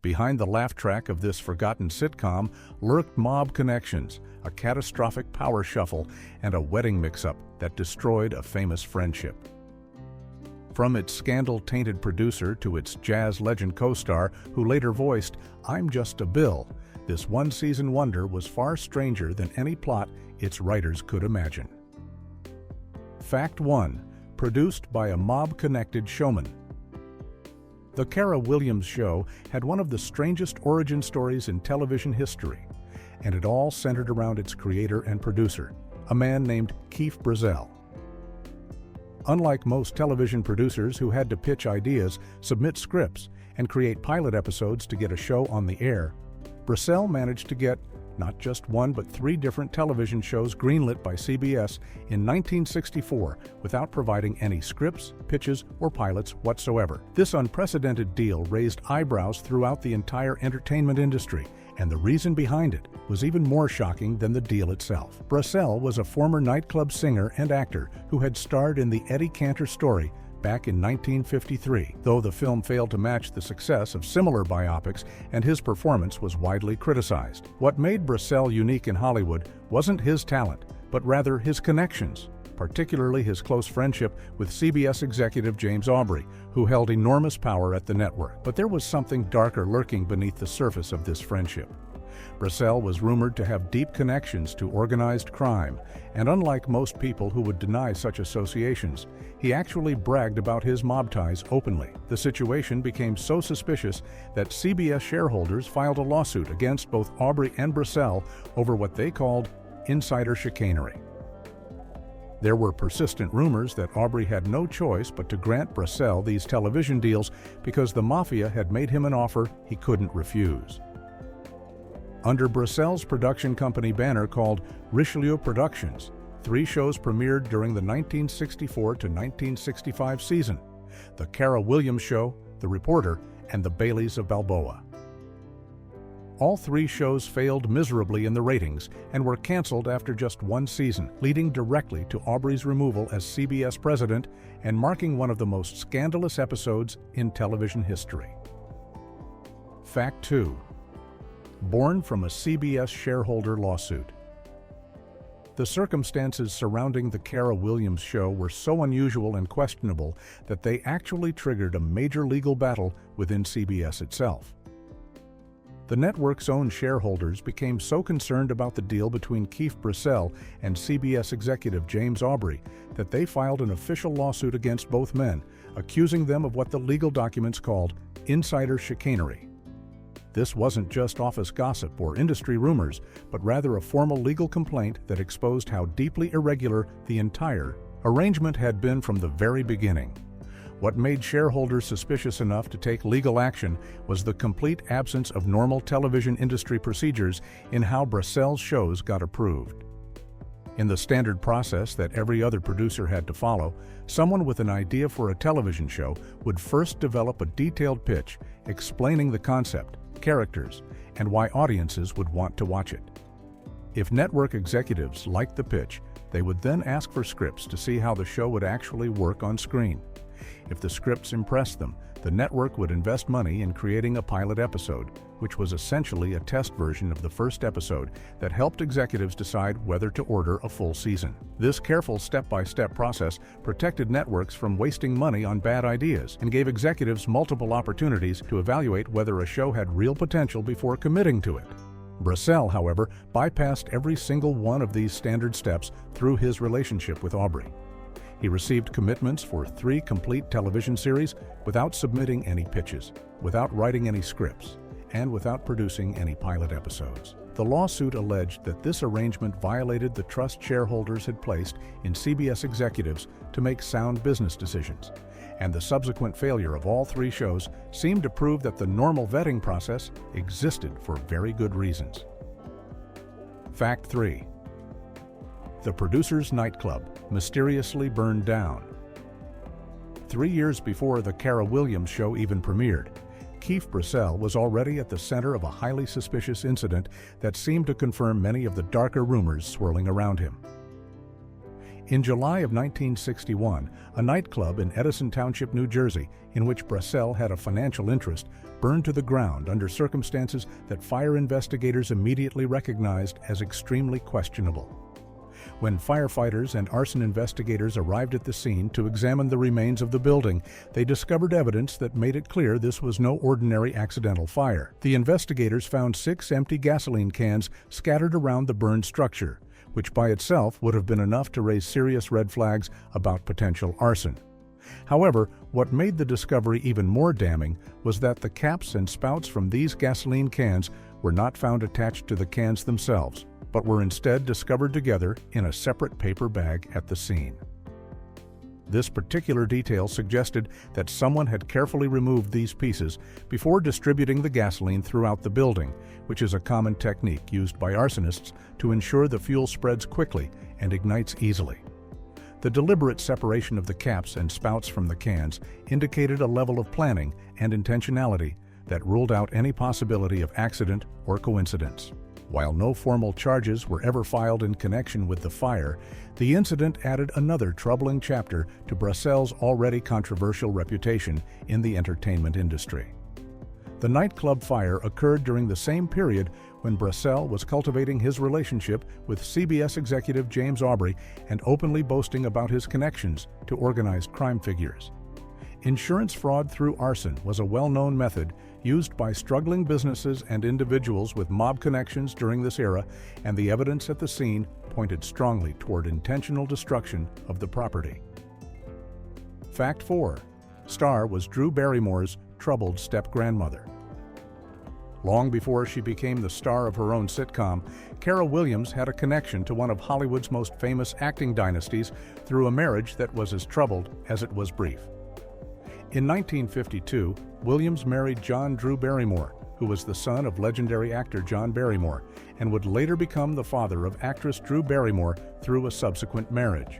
Behind the laugh track of this forgotten sitcom lurked mob connections, a catastrophic power shuffle, and a wedding mix-up that destroyed a famous friendship. From its scandal-tainted producer to its jazz legend co-star who later voiced, "I'm just a Bill," this one-season wonder was far stranger than any plot its writers could imagine. Fact 1. Produced by a mob-connected showman. The Cara Show had one of the strangest origin stories in television history, and it all centered around its creator and producer, a man named Keith Brazzell. Unlike most television producers who had to pitch ideas, submit scripts, and create pilot episodes to get a show on the air, Brazzell managed to get not just one but 3 different television shows greenlit by CBS in 1964 without providing any scripts, pitches, or pilots whatsoever. This unprecedented deal raised eyebrows throughout the entire entertainment industry, and the reason behind it was even more shocking than the deal itself. Brazzell was a former nightclub singer and actor who had starred in the Eddie Cantor Story back in 1953, though the film failed to match the success of similar biopics and his performance was widely criticized. What made Brazzell unique in Hollywood wasn't his talent, but rather his connections, particularly his close friendship with CBS executive James Aubrey, who held enormous power at the network. But there was something darker lurking beneath the surface of this friendship. Brazzell was rumored to have deep connections to organized crime, and unlike most people who would deny such associations, he actually bragged about his mob ties openly. The situation became so suspicious that CBS shareholders filed a lawsuit against both Aubrey and Brazzell over what they called insider chicanery. There were persistent rumors that Aubrey had no choice but to grant Brazzell these television deals because the mafia had made him an offer he couldn't refuse. Under Brazzell's production company banner called Richelieu Productions, 3 shows premiered during the 1964 to 1965 season: The Cara Show, The Reporter, and The Baileys of Balboa. All 3 shows failed miserably in the ratings and were canceled after just 1 season, leading directly to Aubrey's removal as CBS president and marking one of the most scandalous episodes in television history. Fact 2. Born from a CBS shareholder lawsuit. The circumstances surrounding the Cara Show were so unusual and questionable that they actually triggered a major legal battle within CBS itself. The network's own shareholders became so concerned about the deal between Keith Brazzell and CBS executive James Aubrey that they filed an official lawsuit against both men, accusing them of what the legal documents called insider chicanery. This wasn't just office gossip or industry rumors, but rather a formal legal complaint that exposed how deeply irregular the entire arrangement had been from the very beginning. What made shareholders suspicious enough to take legal action was the complete absence of normal television industry procedures in how Brazzell's shows got approved. In the standard process that every other producer had to follow, someone with an idea for a television show would first develop a detailed pitch explaining the concept, characters, and why audiences would want to watch it. If network executives liked the pitch, they would then ask for scripts to see how the show would actually work on screen. If the scripts impressed them, the network would invest money in creating a pilot episode, which was essentially a test version of the first episode that helped executives decide whether to order a full season. This careful step-by-step process protected networks from wasting money on bad ideas and gave executives multiple opportunities to evaluate whether a show had real potential before committing to it. Brazzell, however, bypassed every single one of these standard steps through his relationship with Aubrey. He received commitments for 3 complete television series without submitting any pitches, without writing any scripts, and without producing any pilot episodes. The lawsuit alleged that this arrangement violated the trust shareholders had placed in CBS executives to make sound business decisions, and the subsequent failure of all 3 shows seemed to prove that the normal vetting process existed for very good reasons. Fact 3. The producer's nightclub mysteriously burned down. 3 years before the Cara Show even premiered, Keith Brazzell was already at the center of a highly suspicious incident that seemed to confirm many of the darker rumors swirling around him. In July of 1961, a nightclub in Edison Township, New Jersey, in which Brassell had a financial interest, burned to the ground under circumstances that fire investigators immediately recognized as extremely questionable. When firefighters and arson investigators arrived at the scene to examine the remains of the building, they discovered evidence that made it clear this was no ordinary accidental fire. The investigators found 6 empty gasoline cans scattered around the burned structure, which by itself would have been enough to raise serious red flags about potential arson. However, what made the discovery even more damning was that the caps and spouts from these gasoline cans were not found attached to the cans themselves, but were instead discovered together in a separate paper bag at the scene. This particular detail suggested that someone had carefully removed these pieces before distributing the gasoline throughout the building, which is a common technique used by arsonists to ensure the fuel spreads quickly and ignites easily. The deliberate separation of the caps and spouts from the cans indicated a level of planning and intentionality that ruled out any possibility of accident or coincidence. While no formal charges were ever filed in connection with the fire, the incident added another troubling chapter to Brassell's already controversial reputation in the entertainment industry. The nightclub fire occurred during the same period when Brassell was cultivating his relationship with CBS executive James Aubrey and openly boasting about his connections to organized crime figures. Insurance fraud through arson was a well-known method used by struggling businesses and individuals with mob connections during this era, and the evidence at the scene pointed strongly toward intentional destruction of the property. Fact 4. Star was Drew Barrymore's troubled step-grandmother. Long before she became the star of her own sitcom, Cara Williams had a connection to one of Hollywood's most famous acting dynasties through a marriage that was as troubled as it was brief. In 1952, Williams married John Drew Barrymore, who was the son of legendary actor John Barrymore, and would later become the father of actress Drew Barrymore through a subsequent marriage.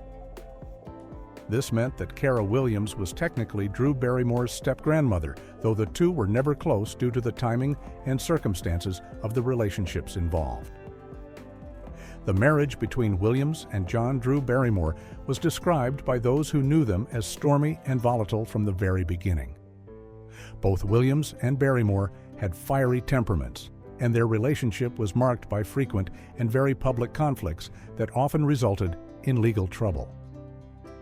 This meant that Cara Williams was technically Drew Barrymore's step-grandmother, though the two were never close due to the timing and circumstances of the relationships involved. The marriage between Williams and John Drew Barrymore was described by those who knew them as stormy and volatile from the very beginning. Both Williams and Barrymore had fiery temperaments, and their relationship was marked by frequent and very public conflicts that often resulted in legal trouble.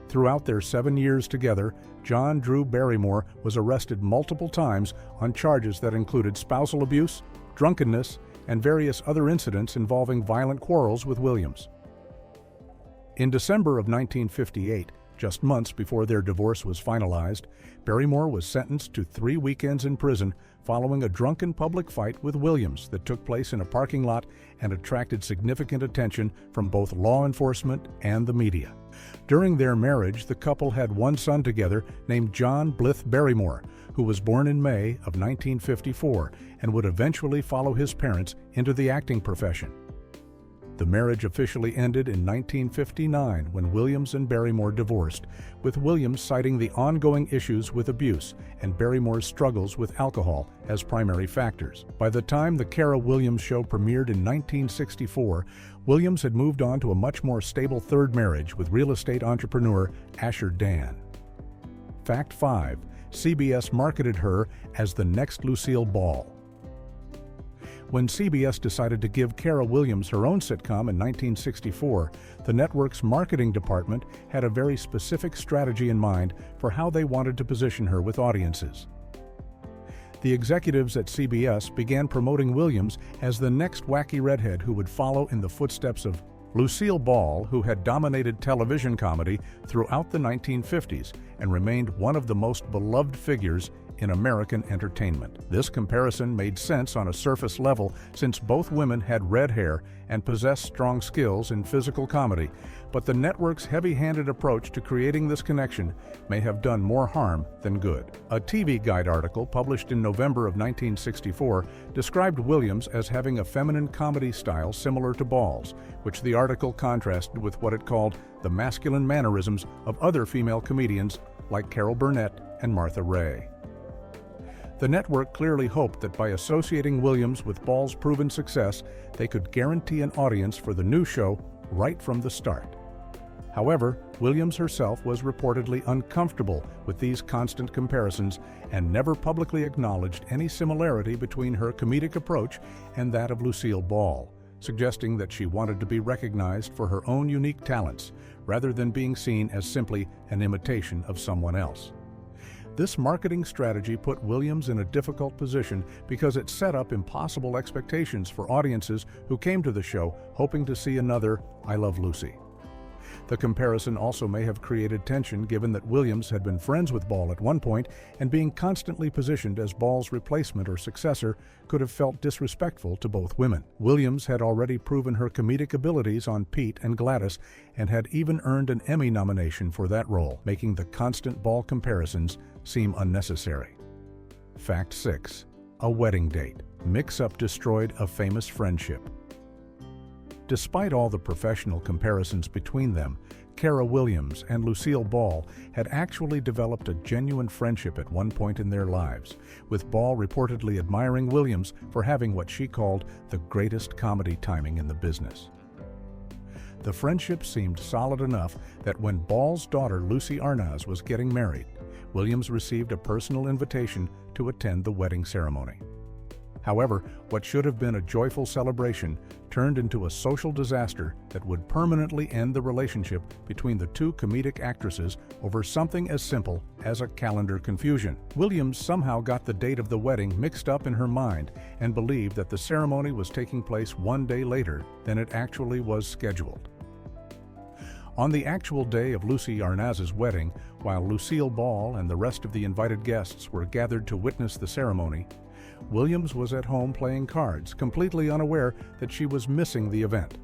Throughout their 7 years together, John Drew Barrymore was arrested multiple times on charges that included spousal abuse, drunkenness, and various other incidents involving violent quarrels with Williams. In December of 1958, just months before their divorce was finalized, Barrymore was sentenced to 3 weekends in prison following a drunken public fight with Williams that took place in a parking lot and attracted significant attention from both law enforcement and the media. During their marriage, the couple had one son together named John Blythe Barrymore, who was born in May of 1954 and would eventually follow his parents into the acting profession. The marriage officially ended in 1959 when Williams and Barrymore divorced, with Williams citing the ongoing issues with abuse and Barrymore's struggles with alcohol as primary factors. By the time the Cara Williams Show premiered in 1964, Williams had moved on to a much more stable third marriage with real estate entrepreneur Asher Dan. Fact 5. CBS marketed her as the next Lucille Ball. When CBS decided to give Cara Williams her own sitcom in 1964, the network's marketing department had a very specific strategy in mind for how they wanted to position her with audiences. The executives at CBS began promoting Williams as the next wacky redhead who would follow in the footsteps of Lucille Ball, who had dominated television comedy throughout the 1950s and remained one of the most beloved figures in American entertainment. This comparison made sense on a surface level since both women had red hair and possessed strong skills in physical comedy, but the network's heavy-handed approach to creating this connection may have done more harm than good. A TV Guide article published in November of 1964 described Williams as having a feminine comedy style similar to Ball's, which the article contrasted with what it called the masculine mannerisms of other female comedians like Carol Burnett and Martha Raye. The network clearly hoped that by associating Williams with Ball's proven success, they could guarantee an audience for the new show right from the start. However, Williams herself was reportedly uncomfortable with these constant comparisons and never publicly acknowledged any similarity between her comedic approach and that of Lucille Ball, suggesting that she wanted to be recognized for her own unique talents rather than being seen as simply an imitation of someone else. This marketing strategy put Williams in a difficult position because it set up impossible expectations for audiences who came to the show hoping to see another I Love Lucy. The comparison also may have created tension given that Williams had been friends with Ball at one point, and being constantly positioned as Ball's replacement or successor could have felt disrespectful to both women. Williams had already proven her comedic abilities on Pete and Gladys and had even earned an Emmy nomination for that role, making the constant Ball comparisons seem unnecessary. Fact 6. A wedding date. Mix-up destroyed a famous friendship. Despite all the professional comparisons between them, Cara Williams and Lucille Ball had actually developed a genuine friendship at one point in their lives, with Ball reportedly admiring Williams for having what she called the greatest comedy timing in the business. The friendship seemed solid enough that when Ball's daughter Lucy Arnaz was getting married, Williams received a personal invitation to attend the wedding ceremony. However, what should have been a joyful celebration turned into a social disaster that would permanently end the relationship between the two comedic actresses over something as simple as a calendar confusion. Williams somehow got the date of the wedding mixed up in her mind and believed that the ceremony was taking place one day later than it actually was scheduled. On the actual day of Lucy Arnaz's wedding, while Lucille Ball and the rest of the invited guests were gathered to witness the ceremony, Williams was at home playing cards, completely unaware that she was missing the event.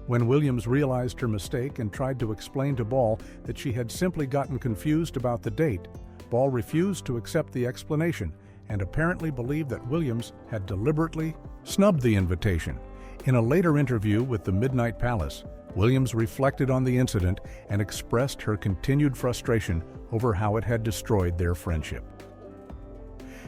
When Williams realized her mistake and tried to explain to Ball that she had simply gotten confused about the date, Ball refused to accept the explanation and apparently believed that Williams had deliberately snubbed the invitation. In a later interview with the Midnight Palace, Williams reflected on the incident and expressed her continued frustration over how it had destroyed their friendship.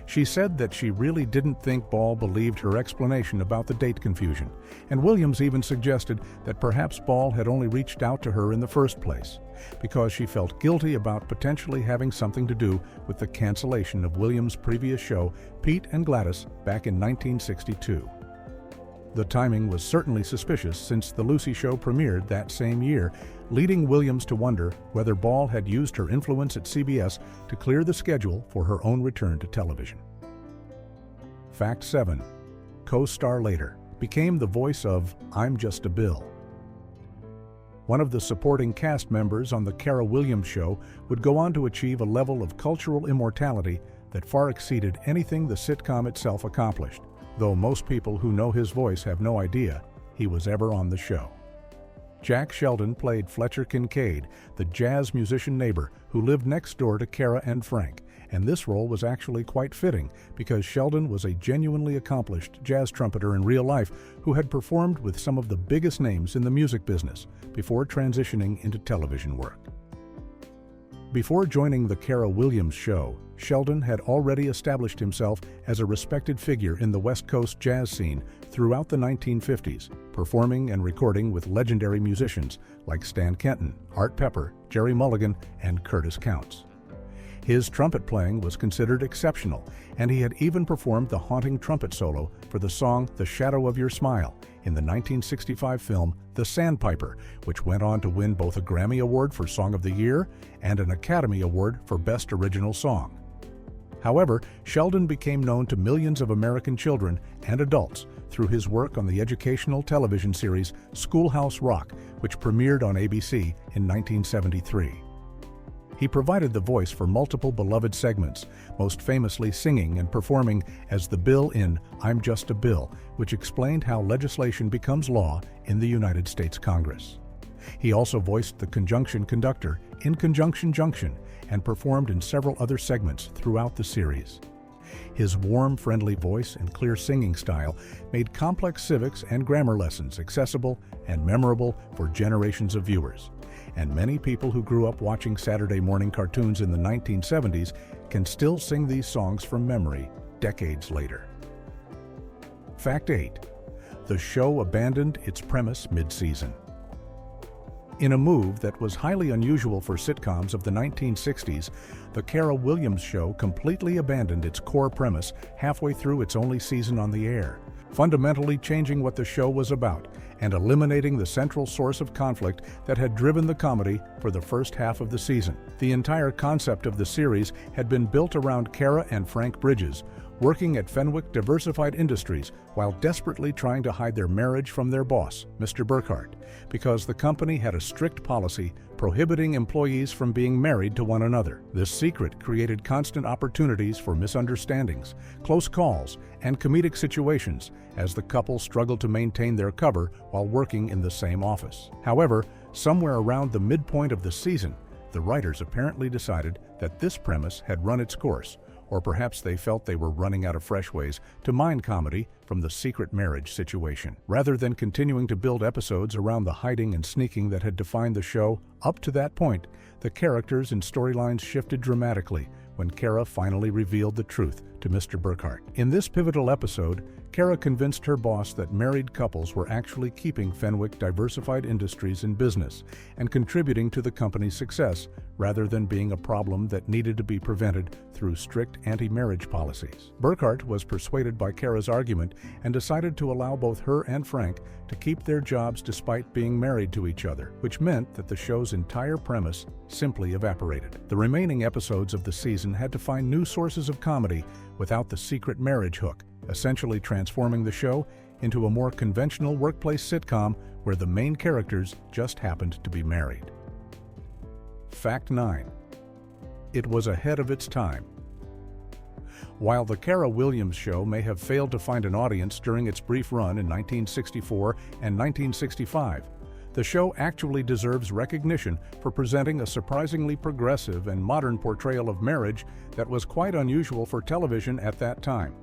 She said that she really didn't think Ball believed her explanation about the date confusion, and Williams even suggested that perhaps Ball had only reached out to her in the first place because she felt guilty about potentially having something to do with the cancellation of Williams' previous show, Pete and Gladys, back in 1962. The timing was certainly suspicious since The Lucy Show premiered that same year, leading Williams to wonder whether Ball had used her influence at CBS to clear the schedule for her own return to television. Fact 7. Co-star later, became the voice of I'm Just a Bill. One of the supporting cast members on the Cara Williams Show would go on to achieve a level of cultural immortality that far exceeded anything the sitcom itself accomplished, though most people who know his voice have no idea he was ever on the show. Jack Sheldon played Fletcher Kincaid, the jazz musician neighbor who lived next door to Cara and Frank, and this role was actually quite fitting because Sheldon was a genuinely accomplished jazz trumpeter in real life who had performed with some of the biggest names in the music business before transitioning into television work. Before joining the Cara Williams Show, Sheldon had already established himself as a respected figure in the West Coast jazz scene throughout the 1950s, performing and recording with legendary musicians like Stan Kenton, Art Pepper, Jerry Mulligan, and Curtis Counts. His trumpet playing was considered exceptional, and he had even performed the haunting trumpet solo for the song The Shadow of Your Smile in the 1965 film The Sandpiper, which went on to win both a Grammy Award for Song of the Year and an Academy Award for Best Original Song. However, Sheldon became known to millions of American children and adults through his work on the educational television series Schoolhouse Rock, which premiered on ABC in 1973. He provided the voice for multiple beloved segments, most famously singing and performing as the Bill in I'm Just a Bill, which explained how legislation becomes law in the United States Congress. He also voiced the conjunction conductor in Conjunction Junction and performed in several other segments throughout the series. His warm, friendly voice and clear singing style made complex civics and grammar lessons accessible and memorable for generations of viewers, and many people who grew up watching Saturday morning cartoons in the 1970s can still sing these songs from memory decades later. Fact 8. The show abandoned its premise mid-season. In a move that was highly unusual for sitcoms of the 1960s, The Cara Williams Show completely abandoned its core premise halfway through its only season on the air, fundamentally changing what the show was about and eliminating the central source of conflict that had driven the comedy for the first half of the season. The entire concept of the series had been built around Cara and Frank Bridges, working at Fenwick Diversified Industries while desperately trying to hide their marriage from their boss, Mr. Burkhart, because the company had a strict policy prohibiting employees from being married to one another. This secret created constant opportunities for misunderstandings, close calls, and comedic situations as the couple struggled to maintain their cover while working in the same office. However, somewhere around the midpoint of the season, the writers apparently decided that this premise had run its course, or perhaps they felt they were running out of fresh ways to mine comedy from the secret marriage situation. Rather than continuing to build episodes around the hiding and sneaking that had defined the show, up to that point, the characters and storylines shifted dramatically when Cara finally revealed the truth to Mr. Burkhart. In this pivotal episode, Cara convinced her boss that married couples were actually keeping Fenwick Diversified Industries in business and contributing to the company's success, rather than being a problem that needed to be prevented through strict anti-marriage policies. Burkhart was persuaded by Cara's argument and decided to allow both her and Frank to keep their jobs despite being married to each other, which meant that the show's entire premise simply evaporated. The remaining episodes of the season had to find new sources of comedy without the secret marriage hook, essentially transforming the show into a more conventional workplace sitcom where the main characters just happened to be married. Fact 9. It was ahead of its time. While The Cara Williams Show may have failed to find an audience during its brief run in 1964 and 1965, the show actually deserves recognition for presenting a surprisingly progressive and modern portrayal of marriage that was quite unusual for television at that time.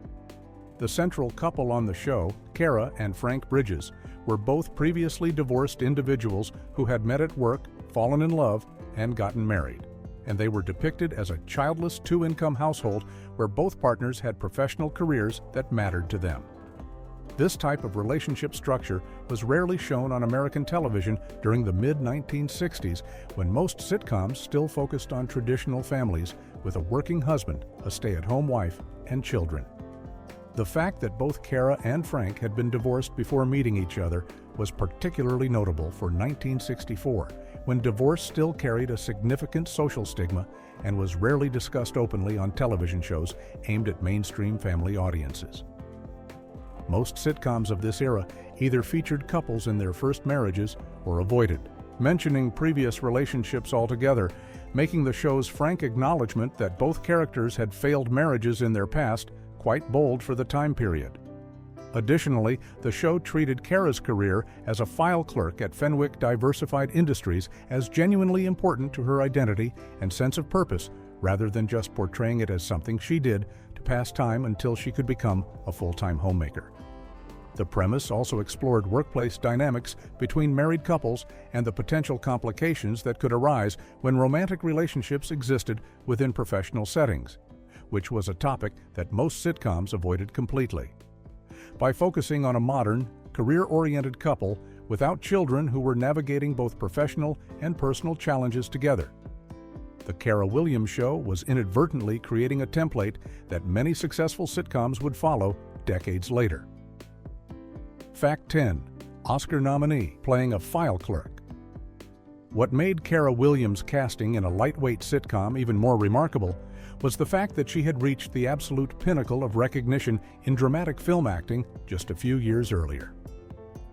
The central couple on the show, Cara and Frank Bridges, were both previously divorced individuals who had met at work, fallen in love, and gotten married. And they were depicted as a childless two-income household where both partners had professional careers that mattered to them. This type of relationship structure was rarely shown on American television during the mid-1960s, when most sitcoms still focused on traditional families with a working husband, a stay-at-home wife, and children. The fact that both Cara and Frank had been divorced before meeting each other was particularly notable for 1964, when divorce still carried a significant social stigma and was rarely discussed openly on television shows aimed at mainstream family audiences. Most sitcoms of this era either featured couples in their first marriages or avoided mentioning previous relationships altogether, making the show's frank acknowledgement that both characters had failed marriages in their past quite bold for the time period. Additionally, the show treated Cara's career as a file clerk at Fenwick Diversified Industries as genuinely important to her identity and sense of purpose, rather than just portraying it as something she did to pass time until she could become a full-time homemaker. The premise also explored workplace dynamics between married couples and the potential complications that could arise when romantic relationships existed within professional settings, which was a topic that most sitcoms avoided completely. By focusing on a modern, career-oriented couple without children who were navigating both professional and personal challenges together, The Cara Williams Show was inadvertently creating a template that many successful sitcoms would follow decades later. Fact 10. Oscar nominee playing a file clerk. What made Cara Williams' casting in a lightweight sitcom even more remarkable was the fact that she had reached the absolute pinnacle of recognition in dramatic film acting just a few years earlier.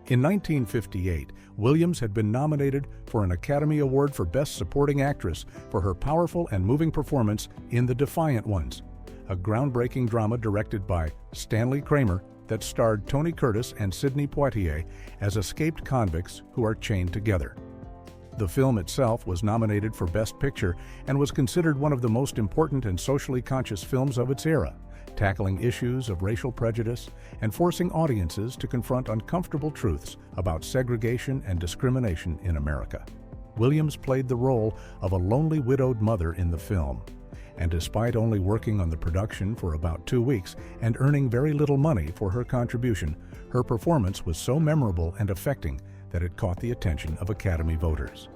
In 1958, Williams had been nominated for an Academy Award for Best Supporting Actress for her powerful and moving performance in The Defiant Ones, a groundbreaking drama directed by Stanley Kramer that starred Tony Curtis and Sidney Poitier as escaped convicts who are chained together. The film itself was nominated for Best Picture and was considered one of the most important and socially conscious films of its era, tackling issues of racial prejudice and forcing audiences to confront uncomfortable truths about segregation and discrimination in America. Williams played the role of a lonely widowed mother in the film, and despite only working on the production for about 2 weeks and earning very little money for her contribution, her performance was so memorable and affecting that it caught the attention of Academy voters.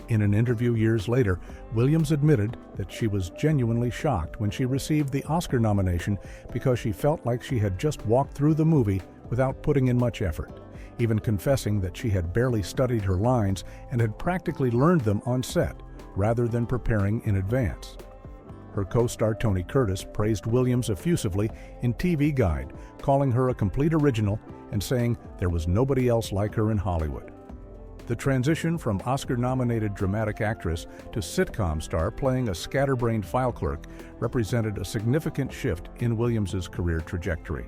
In an interview years later, Williams admitted that she was genuinely shocked when she received the Oscar nomination because she felt like she had just walked through the movie without putting in much effort, even confessing that she had barely studied her lines and had practically learned them on set, rather than preparing in advance. Her co-star Tony Curtis praised Williams effusively in TV Guide, calling her a complete original and saying there was nobody else like her in Hollywood. The transition from Oscar-nominated dramatic actress to sitcom star playing a scatterbrained file clerk represented a significant shift in Williams's career trajectory.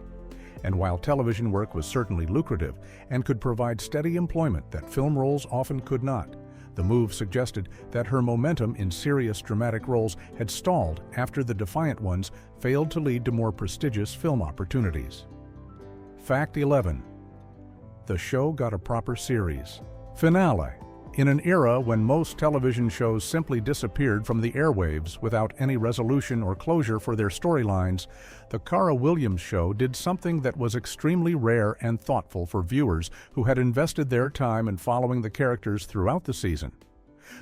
And while television work was certainly lucrative and could provide steady employment that film roles often could not, the move suggested that her momentum in serious dramatic roles had stalled after the defiant ones failed to lead to more prestigious film opportunities. Fact 11. The show got a proper series. Finale. In an era when most television shows simply disappeared from the airwaves without any resolution or closure for their storylines, the Cara Williams show did something that was extremely rare and thoughtful for viewers who had invested their time in following the characters throughout the season.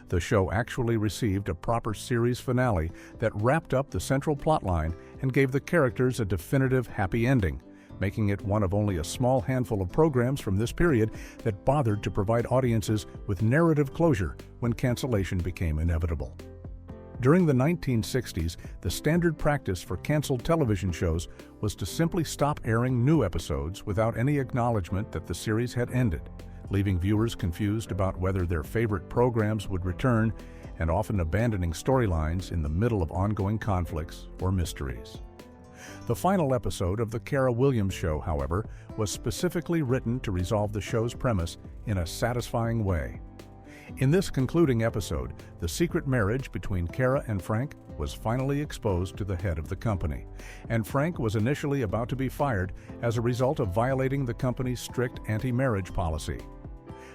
The show actually received a proper series finale that wrapped up the central plotline and gave the characters a definitive happy ending, making it one of only a small handful of programs from this period that bothered to provide audiences with narrative closure when cancellation became inevitable. During the 1960s, the standard practice for canceled television shows was to simply stop airing new episodes without any acknowledgement that the series had ended, leaving viewers confused about whether their favorite programs would return and often abandoning storylines in the middle of ongoing conflicts or mysteries. The final episode of the Cara Williams Show, however, was specifically written to resolve the show's premise in a satisfying way. In this concluding episode, the secret marriage between Cara and Frank was finally exposed to the head of the company, and Frank was initially about to be fired as a result of violating the company's strict anti-marriage policy.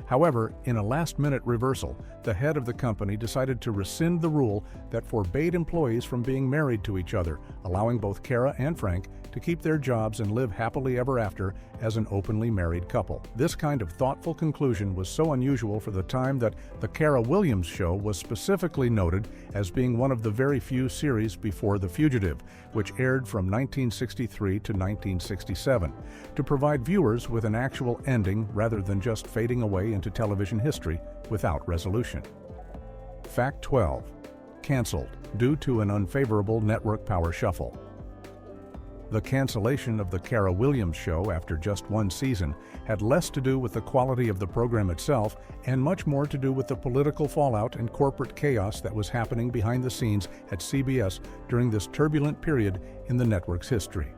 However, in a last-minute reversal, the head of the company decided to rescind the rule that forbade employees from being married to each other, allowing both Cara and Frank to keep their jobs and live happily ever after as an openly married couple. This kind of thoughtful conclusion was so unusual for the time that the Cara Williams Show was specifically noted as being one of the very few series before The Fugitive, which aired from 1963 to 1967, to provide viewers with an actual ending rather than just fading away into television history without resolution. Fact 12. Canceled due to an unfavorable network power shuffle. The cancellation of the Cara Williams Show after just one season had less to do with the quality of the program itself and much more to do with the political fallout and corporate chaos that was happening behind the scenes at CBS during this turbulent period in the network's history.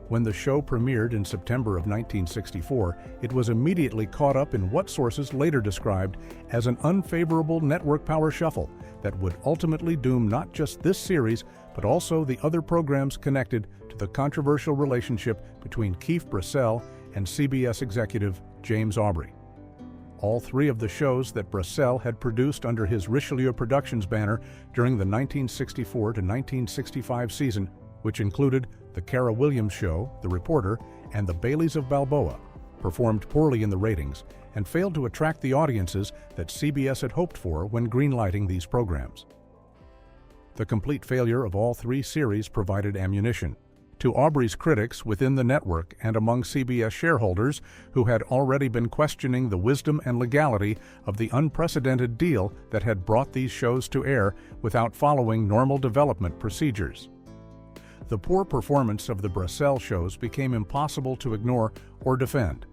When the show premiered in September of 1964, it was immediately caught up in what sources later described as an unfavorable network power shuffle that would ultimately doom not just this series, but also the other programs connected to the controversial relationship between Keith Brassell and CBS executive James Aubrey. All three of the shows that Brassell had produced under his Richelieu Productions banner during the 1964 to 1965 season, which included The Cara Williams Show, The Reporter, and The Baileys of Balboa, performed poorly in the ratings and failed to attract the audiences that CBS had hoped for when greenlighting these programs. The complete failure of all three series provided ammunition to Aubrey's critics within the network and among CBS shareholders who had already been questioning the wisdom and legality of the unprecedented deal that had brought these shows to air without following normal development procedures. The poor performance of the Brassell shows became impossible to ignore or defend,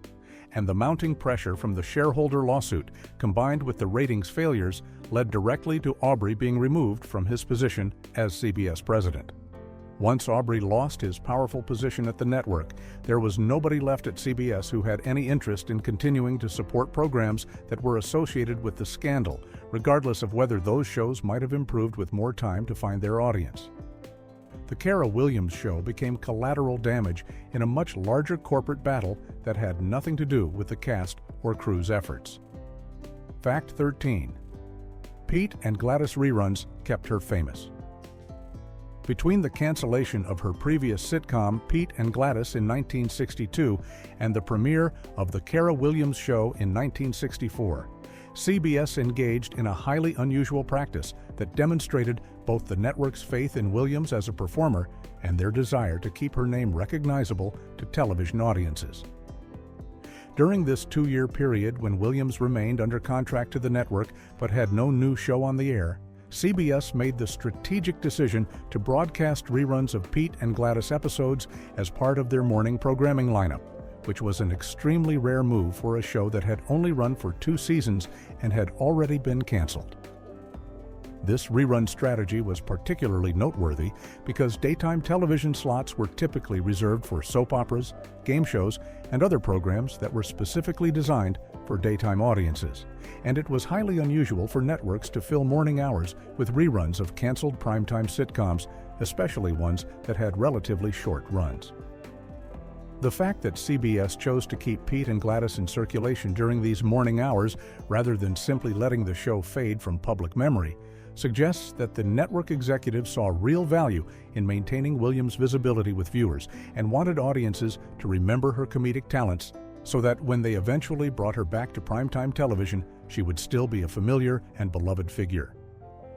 and the mounting pressure from the Shareholder lawsuit, combined with the ratings failures, led directly to Aubrey being removed from his position as CBS president. Once Aubrey lost his powerful position at the network, there was nobody left at CBS who had any interest in continuing to support programs that were associated with the scandal, regardless of whether those shows might have improved with more time to find their audience. The Cara Williams Show became collateral damage in a much larger corporate battle that had nothing to do with the cast or crew's efforts. Fact 13. Pete and Gladys reruns kept her famous. Between the cancellation of her previous sitcom, Pete and Gladys, in 1962, and the premiere of The Cara Williams Show in 1964, CBS engaged in a highly unusual practice that demonstrated both the network's faith in Williams as a performer and their desire to keep her name recognizable to television audiences. During this 2-year period when Williams remained under contract to the network but had no new show on the air, CBS made the strategic decision to broadcast reruns of Pete and Gladys episodes as part of their morning programming lineup, which was an extremely rare move for a show that had only run for 2 seasons and had already been canceled. This rerun strategy was particularly noteworthy because daytime television slots were typically reserved for soap operas, game shows, and other programs that were specifically designed for daytime audiences, and it was highly unusual for networks to fill morning hours with reruns of canceled primetime sitcoms, especially ones that had relatively short runs. The fact that CBS chose to keep Pete and Gladys in circulation during these morning hours rather than simply letting the show fade from public memory suggests that the network executives saw real value in maintaining Williams' visibility with viewers and wanted audiences to remember her comedic talents so that when they eventually brought her back to primetime television, she would still be a familiar and beloved figure.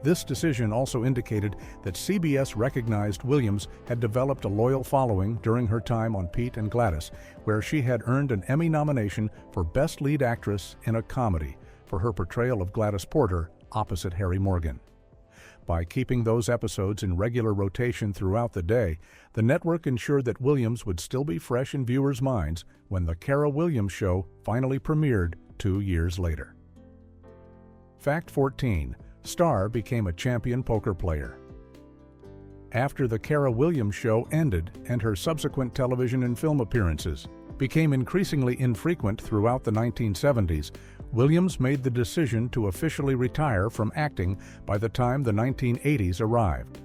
This decision also indicated that CBS recognized Williams had developed a loyal following during her time on Pete and Gladys, where she had earned an Emmy nomination for Best Lead Actress in a Comedy for her portrayal of Gladys Porter opposite Harry Morgan. By keeping those episodes in regular rotation throughout the day, the network ensured that Williams would still be fresh in viewers' minds when The Cara Williams Show finally premiered 2 years later. Fact 14. Star became a champion poker player. After The Cara Williams Show ended and her subsequent television and film appearances became increasingly infrequent throughout the 1970s, Williams made the decision to officially retire from acting by the time the 1980s arrived.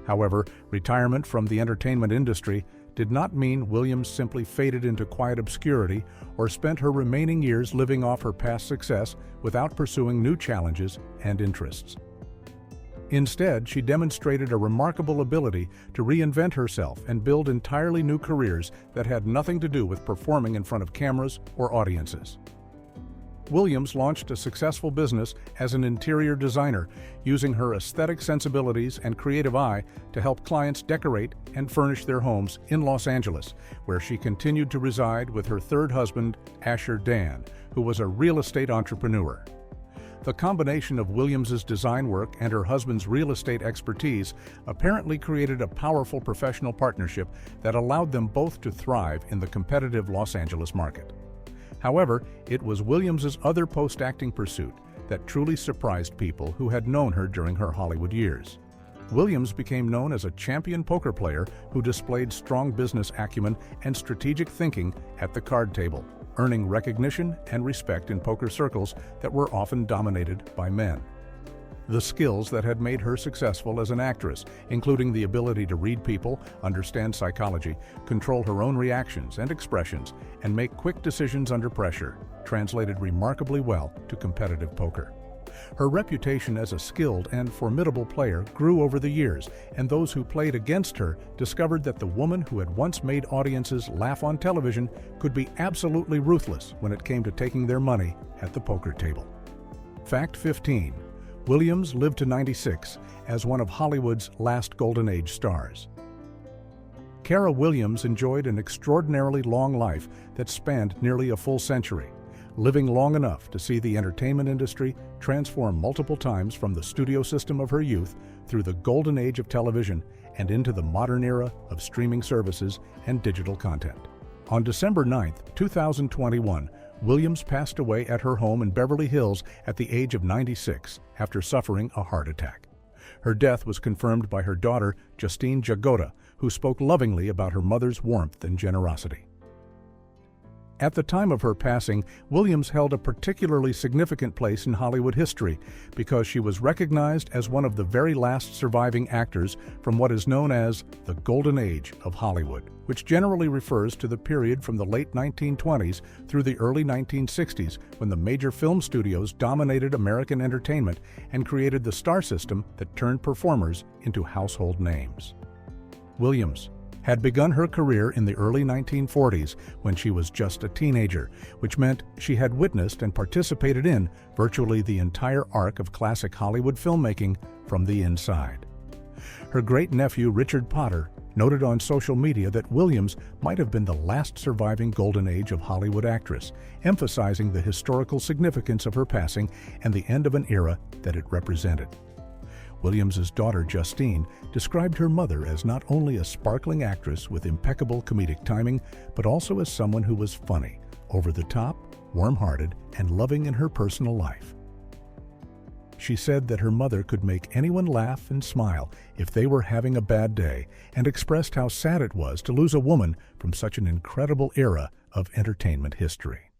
However, retirement from the entertainment industry did not mean Williams simply faded into quiet obscurity or spent her remaining years living off her past success without pursuing new challenges and interests. Instead, she demonstrated a remarkable ability to reinvent herself and build entirely new careers that had nothing to do with performing in front of cameras or audiences. Williams launched a successful business as an interior designer, using her aesthetic sensibilities and creative eye to help clients decorate and furnish their homes in Los Angeles, where she continued to reside with her third husband, Asher Dan, who was a real estate entrepreneur. The combination of Williams's design work and her husband's real estate expertise apparently created a powerful professional partnership that allowed them both to thrive in the competitive Los Angeles market. However, it was Williams's other post-acting pursuit that truly surprised people who had known her during her Hollywood years. Williams became known as a champion poker player who displayed strong business acumen and strategic thinking at the card table, earning recognition and respect in poker circles that were often dominated by men. The skills that had made her successful as an actress, including the ability to read people, understand psychology, control her own reactions and expressions, and make quick decisions under pressure, translated remarkably well to competitive poker. Her reputation as a skilled and formidable player grew over the years, and those who played against her discovered that the woman who had once made audiences laugh on television could be absolutely ruthless when it came to taking their money at the poker table. Fact 15. Williams lived to 96 as one of Hollywood's last golden age stars. Cara Williams enjoyed an extraordinarily long life that spanned nearly a full century, living long enough to see the entertainment industry transform multiple times from the studio system of her youth through the golden age of television and into the modern era of streaming services and digital content. On December 9, 2021, Williams passed away at her home in Beverly Hills at the age of 96 after suffering a heart attack. Her death was confirmed by her daughter, Justine Jagoda, who spoke lovingly about her mother's warmth and generosity. At the time of her passing, Williams held a particularly significant place in Hollywood history because she was recognized as one of the very last surviving actors from what is known as the Golden Age of Hollywood, which generally refers to the period from the late 1920s through the early 1960s when the major film studios dominated American entertainment and created the star system that turned performers into household names. Williams had begun her career in the early 1940s when she was just a teenager, which meant she had witnessed and participated in virtually the entire arc of classic Hollywood filmmaking from the inside. Her great-nephew Richard Potter noted on social media that Williams might have been the last surviving golden age of Hollywood actress, emphasizing the historical significance of her passing and the end of an era that it represented. Williams's daughter Justine described her mother as not only a sparkling actress with impeccable comedic timing, but also as someone who was funny, over the top, warm-hearted, and loving in her personal life. She said that her mother could make anyone laugh and smile if they were having a bad day, and expressed how sad it was to lose a woman from such an incredible era of entertainment history.